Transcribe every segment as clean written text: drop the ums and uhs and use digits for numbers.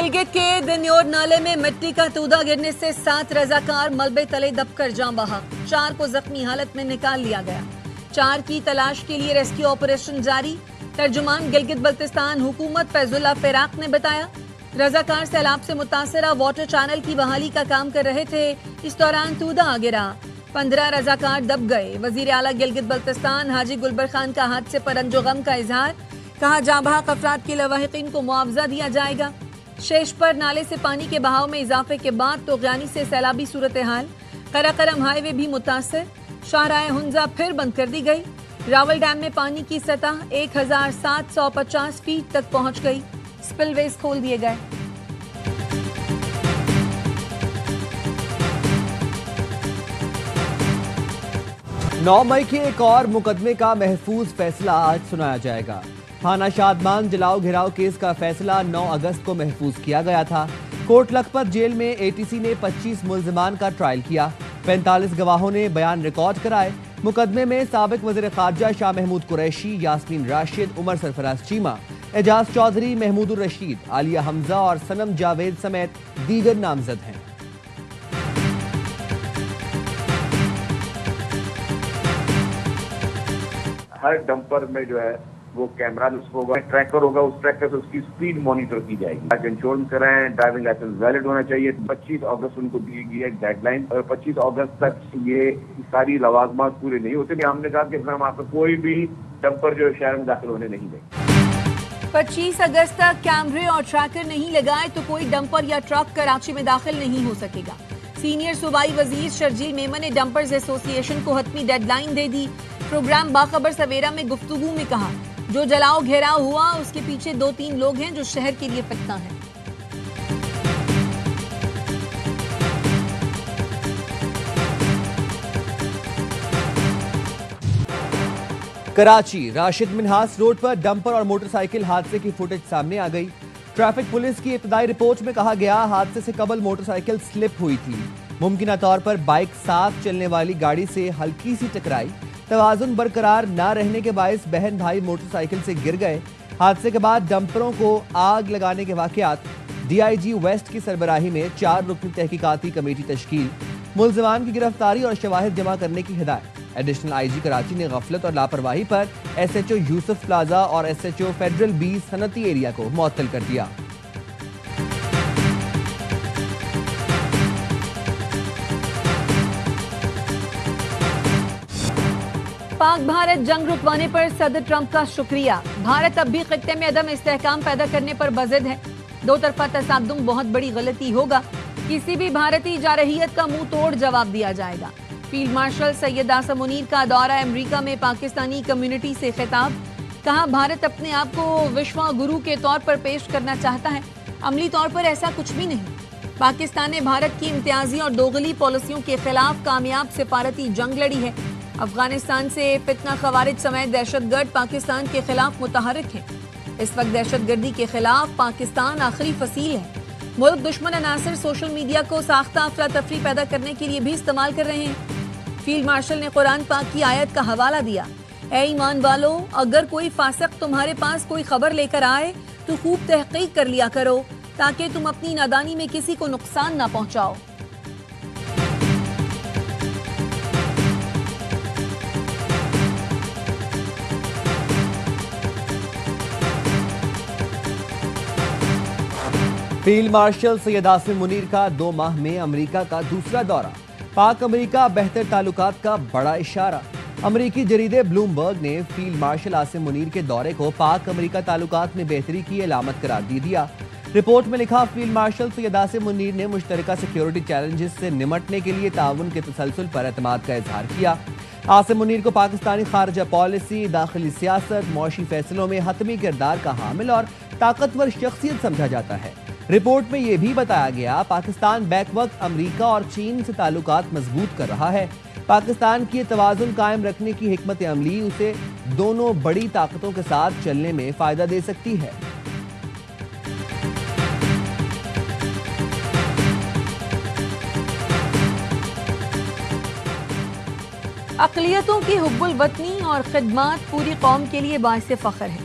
گلگت کے دنیور نالے میں مٹی کا تودہ گرنے سے 7 رضاکار ملبے تلے دب کر جاں بحق، 4 کو زخمی حالت میں نکال لیا گیا۔ 4 کی تلاش کے لیے ریسکیو آپریشن جاری۔ ترجمان گلگت بلتستان حکومت فیض اللہ فراق نے بتایا، رضاکار سیلاب سے متاثرہ واٹر چینل کی بحالی کا کام کر رہے تھے، اس دوران تودہ گرا، 15 رضاکار دب گئے۔ وزیر اعلیٰ گلگت بلتستان حاجی گلبر خان کا حادثے پر رنج و غم کا اظہار، کہا جاں بحق افراد کے لواحقین کو معاوضہ دیا جائے گا۔ شیش پر نالے سے پانی کے بہاؤ میں اضافے کے بعد توغیانی سے سیلابی صورتحال، قراقرم ہائی وے بھی متاثر، شاہراہ ہنزا پھر بند کر دی گئی۔ راول ڈیم میں پانی کی سطح 1750 فیٹ تک پہنچ گئی، سپل ویز کھول دیے گئے۔ نو مئی کے ایک اور مقدمے کا محفوظ فیصلہ آج سنایا جائے گا۔ تھانہ شادمان جلاؤ گھراؤ کیس کا فیصلہ 9 اگست کو محفوظ کیا گیا تھا۔ کوٹ لکھپت جیل میں ATC نے 25 ملزمان کا ٹرائل کیا، 45 گواہوں نے بیان ریکارڈ کرائے۔ مقدمے میں سابق وزیر خارجہ شاہ محمود قریشی، یاسمین راشد، عمر سرفراز چیمہ، اعجاز چودھری، محمود الرشید، عالیہ حمزہ اور صنم جاوید سمیت دیگر نامزد ہیں۔ ہر ڈمپر میں جو ہے وہ کیمرہ ہوگا، ٹریکر ہوگا، اس ٹریکر سے اس کی سپیڈ مانیٹر کی جائے گی۔ انشورنس کرائیں، ڈرائیونگ لائسنس ویلڈ ہونا چاہیے۔ 25 اگست ان کو دی گئی ہے ڈیڈ لائن، اور 25 اگست تک یہ ساری لوازمات پورے نہیں ہوتے۔ ہم نے کہا کہ ہم آپ کو کوئی بھی ڈمپر جو شہر میں داخل ہونے نہیں دیں۔ 25 اگست تک کیمرے اور ٹریکر نہیں لگائے تو کوئی ڈمپر یا ٹرک کراچی میں داخل نہیں ہو سکے گا۔ سینئر صوبائی وزیر شرجیل میمن نے ڈمپرز ایسوسی ایشن کو حتمی ڈیڈ لائن دے دی۔ پروگرام باخبر سویرا میں گفتگو میں کہا، جو جلاؤ گھیراؤ ہوا اس کے پیچھے 2-3 لوگ ہیں جو شہر کے لیے فتنہ ہیں۔ کراچی راشد منہاس روڈ پر ڈمپر اور موٹر سائیکل حادثے کی فوٹیج سامنے آ گئی۔ ٹریفک پولیس کی ابتدائی رپورٹ میں کہا گیا حادثے سے قبل موٹر سائیکل سلپ ہوئی تھی، ممکنہ طور پر بائک ساتھ چلنے والی گاڑی سے ہلکی سی ٹکرائی، توازن برقرار نہ رہنے کے باعث بہن بھائی موٹر سائیکل سے گر گئے۔ حادثے کے بعد ڈمپروں کو آگ لگانے کے واقعات، DIG ویسٹ کی سربراہی میں 4 رکنی تحقیقاتی کمیٹی تشکیل، ملزمان کی گرفتاری اور شواہد جمع کرنے کی ہدایت۔ ایڈیشنل IG کراچی نے غفلت اور لاپرواہی پر SHO یوسف پلازا اور SHO فیڈرل B صنعتی ایریا کو معطل کر دیا۔ پاک بھارت جنگ رکوانے پر صدر ٹرمپ کا شکریہ۔ بھارت اب بھی خطے میں عدم استحکام پیدا کرنے پر بضد ہے۔ 2 طرفہ تصادم بہت بڑی غلطی ہوگا، کسی بھی بھارتی جارحیت کا منہ توڑ جواب دیا جائے گا۔ فیلڈ مارشل سید آصم منیر کا دورہ امریکہ میں پاکستانی کمیونٹی سے خطاب، کہا بھارت اپنے آپ کو وشوا گرو کے طور پر پیش کرنا چاہتا ہے، عملی طور پر ایسا کچھ بھی نہیں۔ پاکستان نے بھارت کی امتیازی اور دوغلی پالیسیوں کے خلاف کامیاب سفارتی جنگ لڑی ہے۔ افغانستان سے فتنہ خوارج سمیت دہشت گرد پاکستان کے خلاف متحرک ہیں۔ اس وقت دہشت گردی کے خلاف پاکستان آخری فصیل ہے۔ ملک دشمن عناصر سوشل میڈیا کو ساختہ افراتفری پیدا کرنے کے لیے بھی استعمال کر رہے ہیں۔ فیلڈ مارشل نے قرآن پاک کی آیت کا حوالہ دیا، اے ایمان والو، اگر کوئی فاسق تمہارے پاس کوئی خبر لے کر آئے تو خوب تحقیق کر لیا کرو تاکہ تم اپنی نادانی میں کسی کو نقصان نہ پہنچاؤ۔ فیلڈ مارشل سید آصم منیر کا 2 ماہ میں امریکہ کا دوسرا دورہ، پاک امریکہ بہتر تعلقات کا بڑا اشارہ۔ امریکی جریدے بلومبرگ نے فیلڈ مارشل آصم منیر کے دورے کو پاک امریکہ تعلقات میں بہتری کی علامت قرار دیا۔ رپورٹ میں لکھا، فیلڈ مارشل سید آصم منیر نے مشترکہ سیکیورٹی چیلنجز سے نمٹنے کے لیے تعاون کے تسلسل پر اعتماد کا اظہار کیا۔ آصم منیر کو پاکستانی خارجہ پالیسی، داخلی سیاست، معاشی فیصلوں میں حتمی کردار کا حامل اور طاقتور شخصیت سمجھا جاتا ہے۔ رپورٹ میں یہ بھی بتایا گیا، پاکستان بیک وقت امریکہ اور چین سے تعلقات مضبوط کر رہا ہے۔ پاکستان کی توازن قائم رکھنے کی حکمت عملی اسے دونوں بڑی طاقتوں کے ساتھ چلنے میں فائدہ دے سکتی ہے۔ اقلیتوں کی حب الوطنی اور خدمات پوری قوم کے لیے باعث فخر ہے۔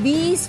20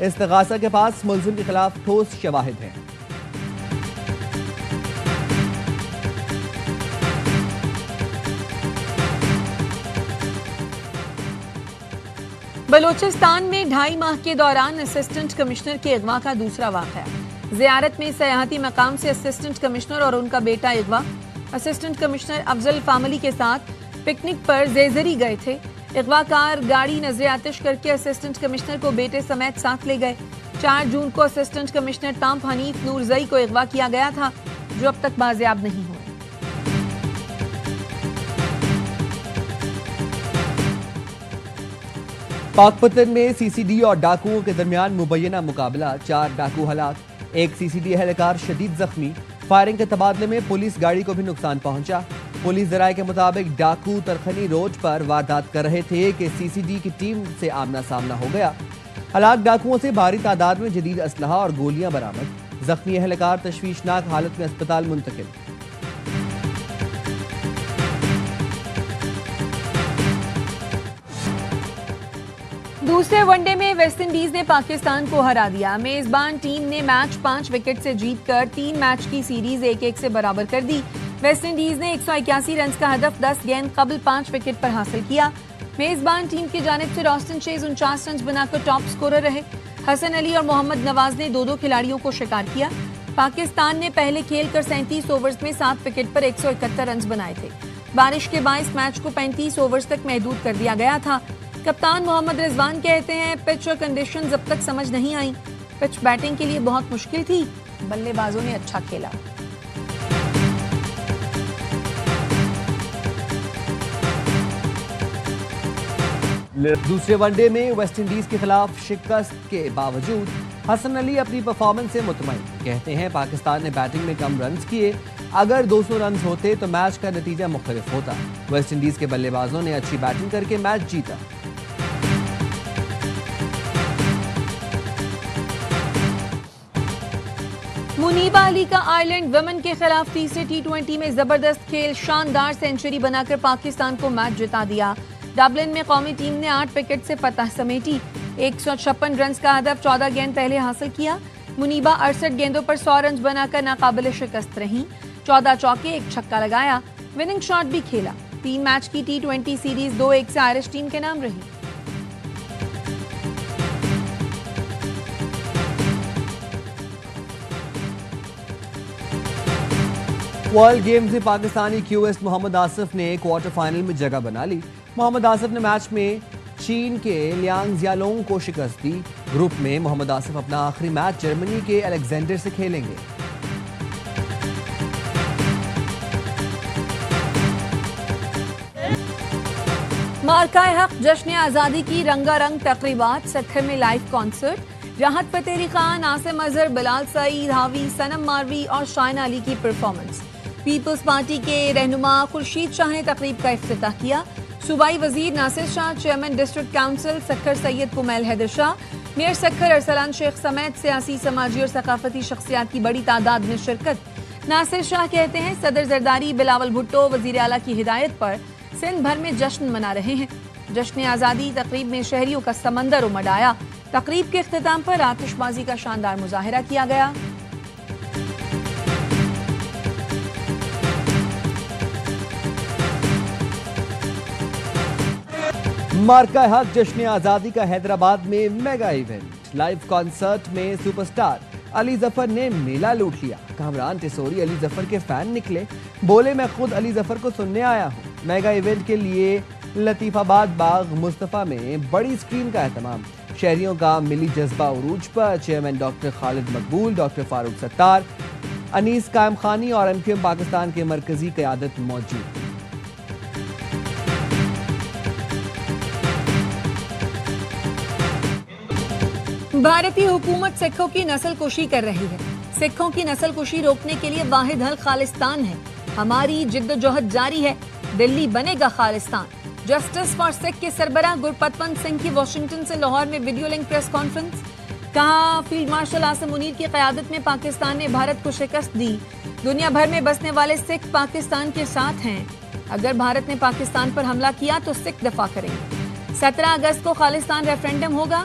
استغاثہ کے پاس ملزم کے خلاف ٹھوس شواہد ہیں۔ بلوچستان میں 2.5 ماہ کے دوران اسسٹنٹ کمشنر کے اغوا کا دوسرا واقعہ۔ زیارت میں سیاحتی مقام سے اسسٹنٹ کمشنر اور ان کا بیٹا اغوا۔ اسسٹنٹ کمشنر افضل فاملی کے ساتھ پکنک پر زیزری گئے تھے۔ اغوا کار گاڑی نظر آتش کر کے اسسٹنٹ کمشنر کو بیٹے سمیت ساتھ لے گئے۔ 4 جون کو اسسٹنٹ کمشنر ٹامپ حنیف نورزئی کو اغوا کیا گیا تھا، جو اب تک بازیاب نہیں ہوئے۔ پاک پتن میں سی سی ڈی اور ڈاکوؤں کے درمیان مبینہ مقابلہ، 4 ڈاکو ہلاک، 1 سی سی ڈی اہلکار شدید زخمی۔ فائرنگ کے تبادلے میں پولیس گاڑی کو بھی نقصان پہنچا۔ پولیس ذرائع کے مطابق ڈاکو ترخنی روڈ پر واردات کر رہے تھے کہ سی سی ڈی کی ٹیم سے آمنا سامنا ہو گیا۔ ہلاک ڈاکوؤں سے بھاری تعداد میں جدید اسلحہ اور گولیاں برآمد۔ زخمی اہلکار تشویشناک حالت میں اسپتال منتقل۔ دوسرے ون ڈے میں ویسٹ انڈیز نے پاکستان کو ہرا دیا۔ میزبان ٹیم نے میچ 5 وکٹ سے جیت کر 3 میچ کی سیریز 1-1 سے برابر کر دی۔ ویسٹ انڈیز نے 181 رنز کا ہدف 10 گیند قبل 5 وکٹ پر حاصل کیا۔ میزبان ٹیم کی جانب سے راسٹن چیز 49 رنز بنا کر ٹاپ سکورر رہے۔ حسن علی اور محمد نواز نے 2 کھلاڑیوں کو شکار کیا۔ پاکستان نے پہلے کھیل کر 37 اوورز میں 7 وکٹ پر 171 رنز بنائے تھے۔ بارش کے باعث میچ کو 35 اوورز تک محدود کر دیا گیا تھا۔ کپتان محمد رضوان کہتے ہیں پچ اور کنڈیشنز اب تک سمجھ نہیں آئیں۔ پچ بیٹنگ کے لیے بہت مشکل تھی، بلے بازوں نے اچھا کھیلا۔ دوسرے ون ڈے میں ویسٹ انڈیز کے خلاف شکست کے باوجود حسن علی اپنی پرفارمنس سے مطمئن، کہتے ہیں پاکستان نے بیٹنگ میں کم رنز کیے، اگر 200 رنز ہوتے تو میچ کا نتیجہ مختلف ہوتا۔ ویسٹ انڈیز کے بلے بازوں نے اچھی بیٹنگ کر کے میچ جیتا۔ منیبہ علی کا آئرلینڈ ویمن کے خلاف تیسرے T20 میں زبردست کھیل، شاندار سینچری بنا کر پاکستان کو میچ جتا دیا۔ ڈبلن میں قومی ٹیم نے 8 وکٹ سے فتح سمیٹی، 156 رنز کا ہدف 14 گیند پہلے حاصل کیا۔ منیبہ 68 گیندوں پر 100 رنز بنا کر ناقابل شکست رہیں، 14 چوکے 1 چھکا لگایا، وننگ شاٹ بھی کھیلا۔ 3 میچ کی T20 سیریز 2-1 سے آئرش ٹیم کے نام رہی۔ ورلڈ گیمز میں پاکستانی کیویسٹ محمد آصف نے کوارٹر فائنل میں جگہ بنا لی۔ محمد آصف نے میچ میں چین کے لیانگ زیالونگ کو شکست دی۔ گروپ میں محمد آصف اپنا آخری میچ جرمنی کے الیگزینڈر سے کھیلیں گے۔ مارکہ حق جشن آزادی کی رنگا رنگ تقریبات، سکھر میں لائیو کانسرٹ، راحت فتح علی خان، عاصم اظہر، بلال سعید، حاوی، سنم ماروی اور شائنہ علی کی پرفارمنس۔ پیپلز پارٹی کے رہنما خورشید شاہ نے تقریب کا افتتاح کیا۔ صوبائی وزیر ناصر شاہ، چیئرمین ڈسٹرکٹ کونسل سکھر سید کمیل حیدر شاہ، میئر سکھر ارسلان شیخ سمیت سیاسی، سماجی اور ثقافتی شخصیات کی بڑی تعداد میں شرکت۔ ناصر شاہ کہتے ہیں صدر زرداری بلاول بھٹو وزیر اعلیٰ کی ہدایت پر سندھ بھر میں جشن منا رہے ہیں۔ جشن آزادی تقریب میں شہریوں کا سمندر امڈ آیا۔ تقریب کے اختتام پر آتش بازی کا شاندار مظاہرہ کیا گیا۔ مارکہ حق جشن آزادی کا حیدرآباد میں میگا ایونٹ، لائیو کانسرٹ میں سپر سٹار علی ظفر نے میلہ لوٹ لیا۔ کامران ٹیسوری علی ظفر کے فین نکلے، بولے میں خود علی ظفر کو سننے آیا ہوں۔ میگا ایونٹ کے لیے لطیف آباد باغ مصطفیٰ میں بڑی اسکرین کا اہتمام، شہریوں کا ملی جذبہ عروج پر۔ چیئرمین ڈاکٹر خالد مقبول، ڈاکٹر فاروق ستار، انیس قائم خانی اور MQM پاکستان کے مرکزی قیادت موجود تھی۔ بھارتی حکومت سکھوں کی نسل کشی کر رہی ہے۔ سکھوں کی نسل کشی روکنے کے لیے واحد حل خالستان ہے۔ ہماری جدوجہد جاری ہے، دلی بنے گا خالستان۔ جسٹس فار سکھ کے سربراہ گرپتونت سنگھ کی واشنگٹن سے لاہور میں ویڈیو لنک پریس کانفرنس، کہا فیلڈ مارشل عاصم منیر کی قیادت میں پاکستان نے بھارت کو شکست دی۔ دنیا بھر میں بسنے والے سکھ پاکستان کے ساتھ ہیں۔ اگر بھارت نے پاکستان پر حملہ کیا تو سکھ دفاع کریں گے۔ 17 اگست کو خالستان ریفرینڈم ہوگا۔